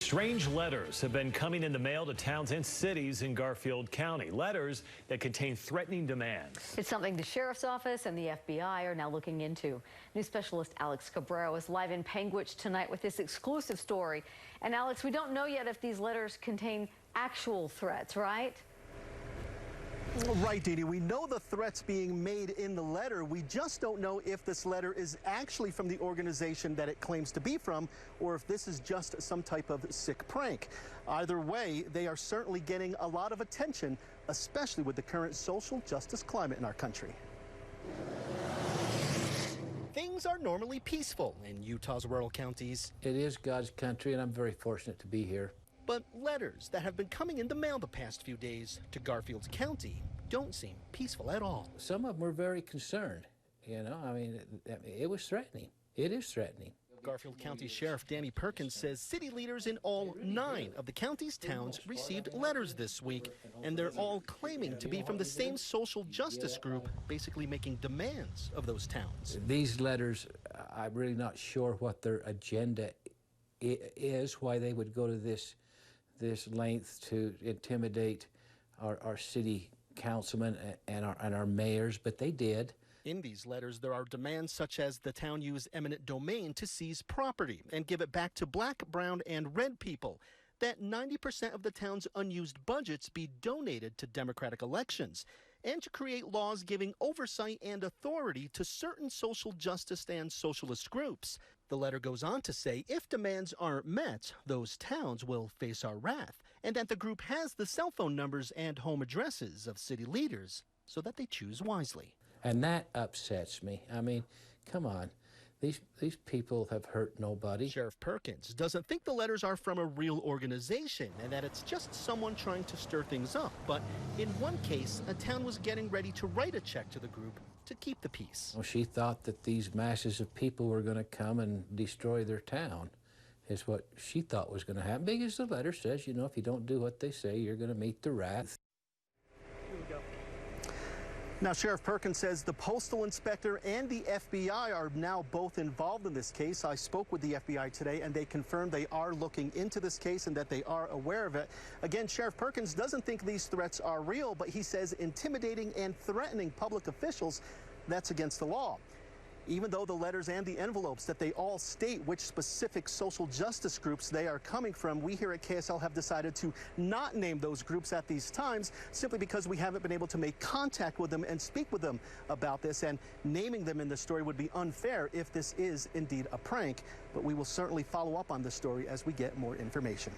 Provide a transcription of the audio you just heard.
Strange letters have been coming in the mail to towns and cities in Garfield County. Letters that contain threatening demands. It's something the sheriff's office and the FBI are now looking into. News specialist Alex Cabrero is live in Panguitch tonight with this exclusive story. And Alex, we don't know yet if these letters contain actual threats, right? Right, Dee Dee. We know the threats being made in the letter. We just don't know if this letter is actually from the organization that it claims to be from, or if this is just some type of sick prank. Either way, they are certainly getting a lot of attention, especially with the current social justice climate in our country. Things are normally peaceful in Utah's rural counties. It is God's country, and I'm very fortunate to be here. But letters that have been coming in the mail the past few days to Garfield County don't seem peaceful at all. Some of them were very concerned. You know, I mean, it was threatening. It is threatening. Garfield County Sheriff Danny Perkins says city leaders in all 9 of the county's towns received letters this week, and they're all claiming to be from the same social justice group, basically making demands of those towns. These letters, I'm really not sure what their agenda is, why they would go to this length to intimidate our city councilmen and our mayors, but they did. In these letters, there are demands such as the town use eminent domain to seize property and give it back to black, brown, and red people, that 90% of the town's unused budgets be donated to Democratic elections, and to create laws giving oversight and authority to certain social justice and socialist groups. The letter goes on to say if demands aren't met, those towns will face our wrath, and that the group has the cell phone numbers and home addresses of city leaders so that they choose wisely. And that upsets me. I mean, come on. These people have hurt nobody. Sheriff Perkins doesn't think the letters are from a real organization and that it's just someone trying to stir things up. But in one case, a town was getting ready to write a check to the group to keep the peace. Well, she thought that these masses of people were going to come and destroy their town, is what she thought was going to happen. Because the letter says, you know, if you don't do what they say, you're going to meet the wrath. Here we go. Now, Sheriff Perkins says the postal inspector and the FBI are now both involved in this case. I spoke with the FBI today, and they confirmed they are looking into this case and that they are aware of it. Again, Sheriff Perkins doesn't think these threats are real, but he says intimidating and threatening public officials, that's against the law. Even though the letters and the envelopes that they all state which specific social justice groups they are coming from, we here at KSL have decided to not name those groups at these times simply because we haven't been able to make contact with them and speak with them about this, and naming them in the story would be unfair if this is indeed a prank. But we will certainly follow up on this story as we get more information.